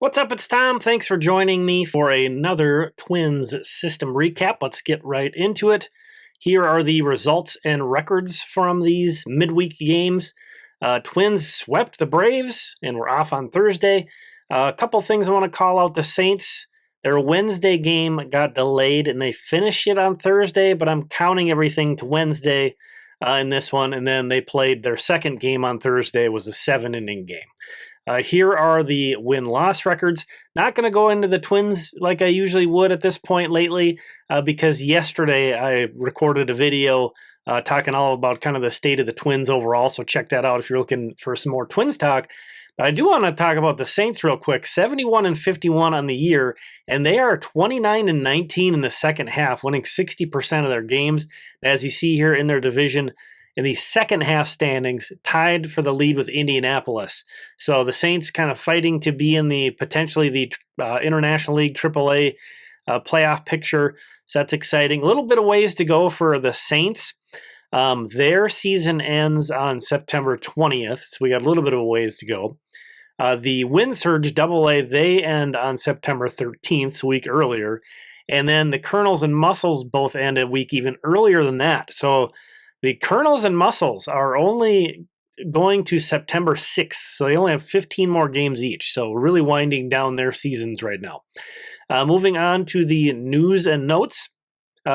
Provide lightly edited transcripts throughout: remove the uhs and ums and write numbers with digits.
What's up? It's Tom. Thanks for joining me for another Twins system recap. Let's get right into it. Here are the results and records from these midweek games. Twins swept the Braves and were off on Thursday. A couple things I want to call out. The Saints, their Wednesday game got delayed and they finished it on Thursday, but I'm counting everything to Wednesday in this one. And then they played their second game on Thursday. It was a 7-inning game. Here are the win-loss records. Not going to go into the Twins like I usually would at this point lately because yesterday I recorded a video talking all about kind of the state of the Twins overall, so check that out if you're looking for some more Twins talk. But I do want to talk about the Saints real quick. 71-51 on the year, and they are 29-19 in the second half, winning 60% of their games. As you see here in their division, in the second half standings, tied for the lead with Indianapolis. So the Saints kind of fighting to be in the potentially the International League AAA playoff picture. So that's exciting. A little bit of ways to go for the Saints. Their season ends on September 20th, so we got a little bit of a ways to go. The Wind Surge AA, they end on September 13th, so a week earlier. And then the Colonels and Muscles both end a week even earlier than that. So the Colonels and Muscles are only going to September 6th, so they only have 15 more games each. So really winding down their seasons right now. Moving on to the news and notes,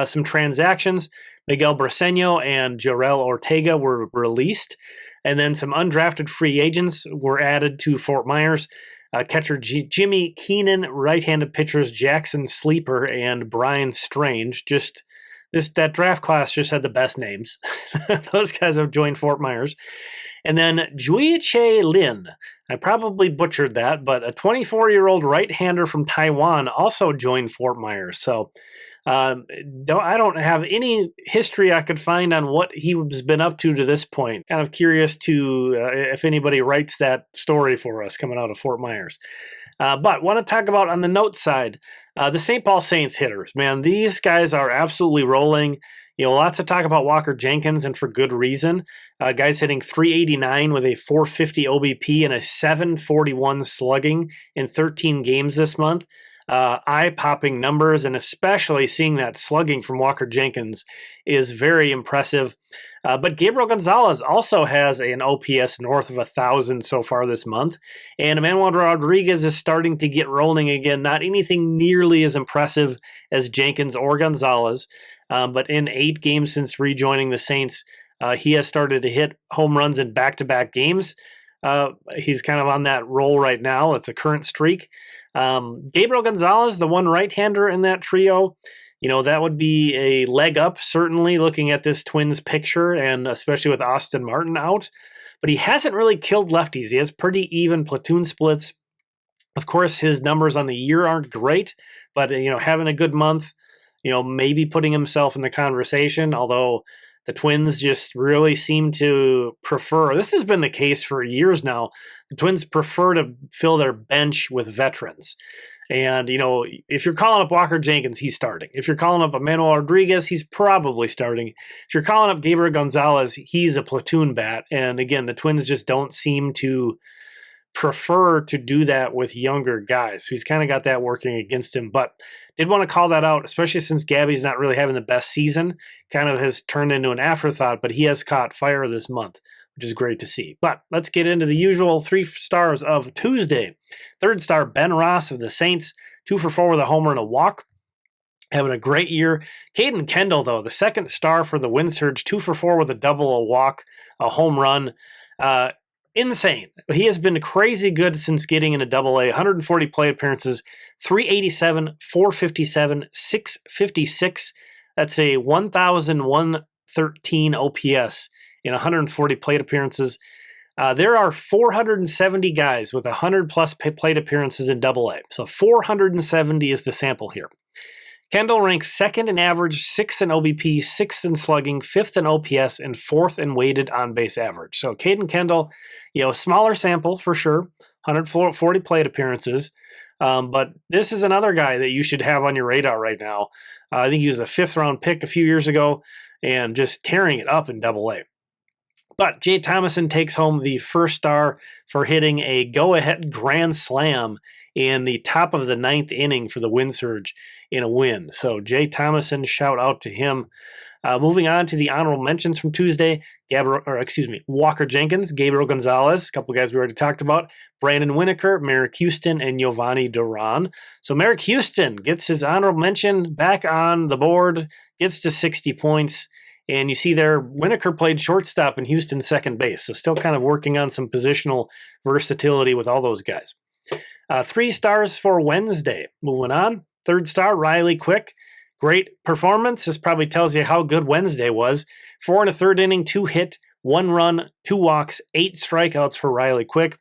some transactions. Miguel Briseño and Jorel Ortega were released, and then some undrafted free agents were added to Fort Myers. Catcher Jimmy Keenan, right-handed pitchers Jackson Sleeper and Brian Strange. That draft class just had the best names. Those guys have joined Fort Myers. And then Jui-Che Lin. I probably butchered that, but a 24-year-old right-hander from Taiwan also joined Fort Myers. So I don't have any history I could find on what he's been up to this point. Kind of curious to if anybody writes that story for us coming out of Fort Myers. But want to talk about on the note side, the St. Paul Saints hitters. Man, these guys are absolutely rolling. Lots of talk about Walker Jenkins, and for good reason. Guys hitting .389 with a .450 OBP and a .741 slugging in 13 games this month. Eye-popping numbers, and especially seeing that slugging from Walker Jenkins is very impressive. But Gabriel Gonzalez also has an OPS north of 1,000 so far this month. And Emmanuel Rodriguez is starting to get rolling again. Not anything nearly as impressive as Jenkins or Gonzalez. But in 8 games since rejoining the Saints, he has started to hit home runs in back-to-back games. He's kind of on that roll right now. It's a current streak. Gabriel Gonzalez, the one right-hander in that trio, that would be a leg up, certainly, looking at this Twins picture, and especially with Austin Martin out. But he hasn't really killed lefties. He has pretty even platoon splits. Of course, his numbers on the year aren't great, but, having a good month, maybe putting himself in the conversation, although the Twins just really seem to prefer, this has been the case for years now, the Twins prefer to fill their bench with veterans. And, if you're calling up Walker Jenkins, he's starting. If you're calling up Emmanuel Rodriguez, he's probably starting. If you're calling up Gabriel Gonzalez, he's a platoon bat. And again, the Twins just don't seem to prefer to do that with younger guys. So he's kind of got that working against him. But did want to call that out, especially since Gabby's not really having the best season. Kind of has turned into an afterthought, but he has caught fire this month, which is great to see. But let's get into the usual 3 stars of Tuesday. 3rd star, Ben Ross of the Saints, 2 for 4 with a homer and a walk. Having a great year. Caden Kendall, though, the 2nd star for the Wind Surge, 2 for 4 with a double, a walk, a home run. Insane. He has been crazy good since getting into AA. 140 plate appearances, .387, .457, .656. That's a 1,113 OPS in 140 plate appearances. There are 470 guys with 100-plus plate appearances in AA. So 470 is the sample here. Kendall ranks 2nd in average, 6th in OBP, 6th in slugging, 5th in OPS, and 4th in weighted on-base average. So Caden Kendall, smaller sample for sure, 140 plate appearances. But this is another guy that you should have on your radar right now. I think he was a 5th-round pick a few years ago and just tearing it up in AA. But Jay Thomason takes home the first star for hitting a go-ahead grand slam in the top of the ninth inning for the Wind Surge in a win. So Jay Thomason, shout out to him. Moving on to the honorable mentions from Tuesday, Walker Jenkins, Gabriel Gonzalez, a couple of guys we already talked about, Brandon Winokur, Merrick Houston, and Giovanni Duran. So Merrick Houston gets his honorable mention back on the board, gets to 60 points. And you see there, Winokur played shortstop and Houston second base. So still kind of working on some positional versatility with all those guys. 3 stars for Wednesday. Moving on. 3rd star, Riley Quick. Great performance. This probably tells you how good Wednesday was. 4 1/3 inning, 2 hit, 1 run, 2 walks, 8 strikeouts for Riley Quick.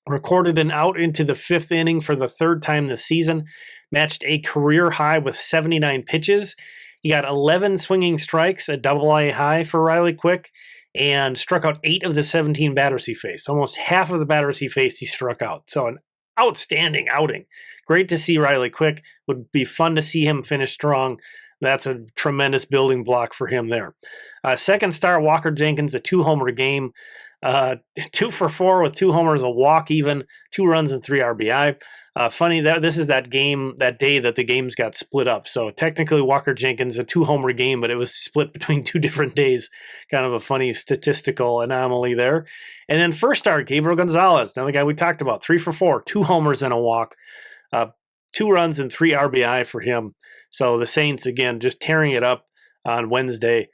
Recorded an out into the 5th inning for the 3rd time this season. Matched a career high with 79 pitches. He got 11 swinging strikes, a double-A high for Riley Quick, and struck out 8 of the 17 batters he faced. Almost half of the batters he faced, he struck out. So an outstanding outing. Great to see Riley Quick. Would be fun to see him finish strong. That's a tremendous building block for him there. 2nd star, Walker Jenkins, a 2-homer game. 2 for 4 with 2 homers, a walk even, 2 runs and 3 RBI. Funny that this is that day that the games got split up. So technically Walker Jenkins, a 2-homer game, but it was split between 2 different days. Kind of a funny statistical anomaly there. And then 1st star, Gabriel Gonzalez, another guy we talked about, 3 for 4, 2 homers and a walk, 2 runs and 3 RBI for him. So the Saints, again, just tearing it up on Wednesday.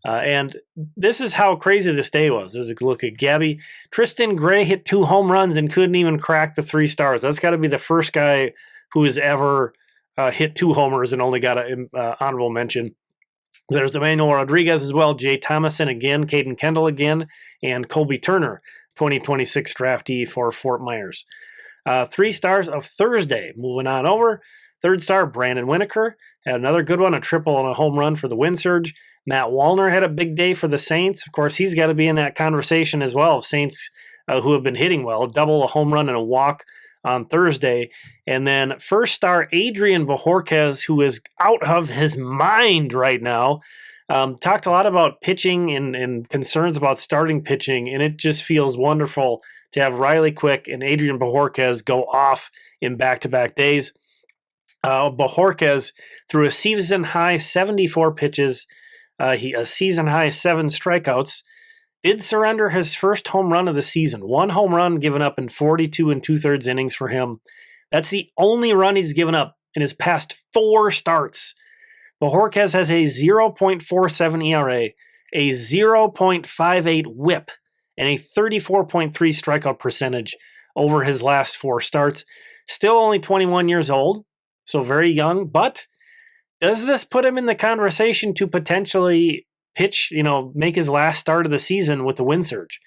And this is how crazy this day was. There's a look at Gabby. Tristan Gray hit 2 home runs and couldn't even crack the 3 stars. That's got to be the first guy who has ever hit 2 homers and only got an honorable mention. There's Emmanuel Rodriguez as well, Jay Thomason again, Caden Kendall again, and Colby Turner, 2026 draftee for Fort Myers. 3 stars of Thursday. Moving on over. 3rd star, Brandon Winokur. Had another good one, a triple and a home run for the Wind Surge. Matt Wallner had a big day for the Saints. Of course, he's got to be in that conversation as well of Saints who have been hitting well. Double, a home run, and a walk on Thursday. And then 1st star, Adrian Bojorquez, who is out of his mind right now. Talked a lot about pitching and concerns about starting pitching, and it just feels wonderful to have Riley Quick and Adrian Bojorquez go off in back-to-back days. Bojorquez threw a season-high 74 pitches, a season-high 7 strikeouts, did surrender his first home run of the season. 1 home run given up in 42 2/3 innings for him. That's the only run he's given up in his past 4 starts. Bojorquez has a 0.47 ERA, a 0.58 whip, and a 34.3 strikeout percentage over his last 4 starts. Still only 21 years old, so very young, but does this put him in the conversation to potentially pitch, make his last start of the season with the Wind Surge?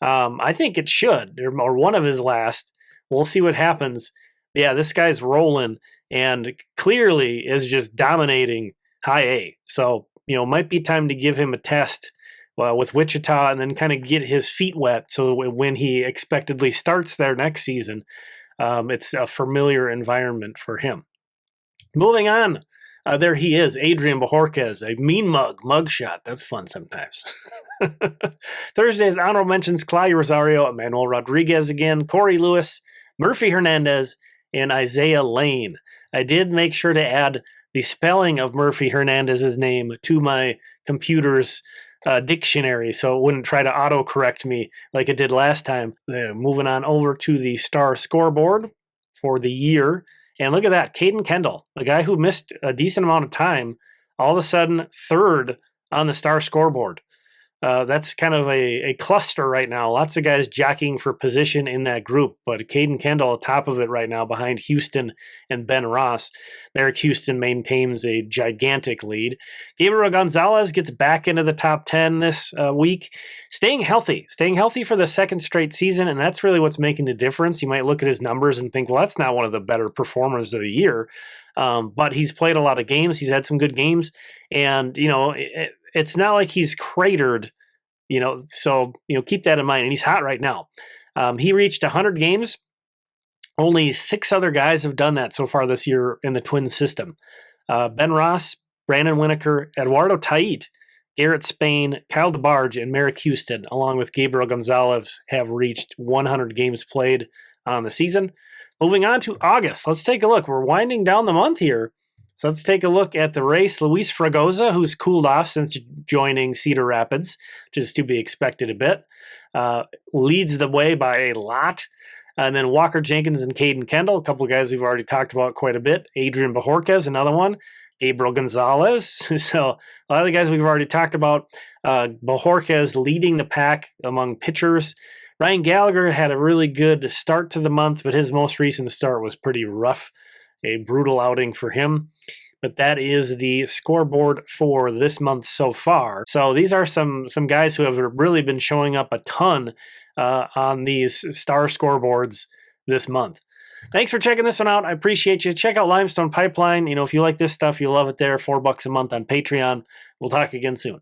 I think it should, or one of his last. We'll see what happens. Yeah, this guy's rolling and clearly is just dominating high A. So, might be time to give him a test with Wichita and then kind of get his feet wet so when he expectedly starts there next season, it's a familiar environment for him. Moving on, there he is, Adrian Bojorquez, a mean mugshot. That's fun sometimes. Thursday's honorable mentions, Claudio Rosario, Emmanuel Rodriguez again, Corey Lewis, Murphy Hernandez, and Isaiah Lane. I did make sure to add the spelling of Murphy Hernandez's name to my computer's dictionary so it wouldn't try to autocorrect me like it did last time. Moving on over to the star scoreboard for the year. And look at that, Caden Kendall, a guy who missed a decent amount of time, all of a sudden 3rd on the star scoreboard. That's kind of a cluster right now. Lots of guys jockeying for position in that group, but Caden Kendall atop of it right now behind Houston and Ben Ross. Merrick Houston maintains a gigantic lead. Gabriel Gonzalez gets back into the top 10 this week, staying healthy for the 2nd straight season, and that's really what's making the difference. You might look at his numbers and think, well, that's not one of the better performers of the year, but he's played a lot of games. He's had some good games, and, it's not like he's cratered, so, keep that in mind. And he's hot right now. He reached 100 games. Only 6 other guys have done that so far this year in the Twins system. Ben Ross, Brandon Winokur, Eduardo Tait Garrett Spain, Kyle DeBarge, and Merrick Houston, along with Gabriel Gonzalez, have reached 100 games played on the season. Moving on to August, let's take a look. We're winding down the month here. So let's take a look at the race. Luis Fragoza, who's cooled off since joining Cedar Rapids, which is to be expected a bit, leads the way by a lot. And then Walker Jenkins and Caden Kendall, a couple of guys we've already talked about quite a bit. Adrian Bajorquez, another one. Gabriel Gonzalez. So a lot of the guys we've already talked about. Bajorquez leading the pack among pitchers. Ryan Gallagher had a really good start to the month, but his most recent start was pretty rough. A brutal outing for him. But that is the scoreboard for this month so far. So these are some guys who have really been showing up a ton on these star scoreboards this month. Thanks for checking this one out. I appreciate you. Check out Limestone Pipeline. If you like this stuff, you'll love it there. $4 a month on Patreon. We'll talk again soon.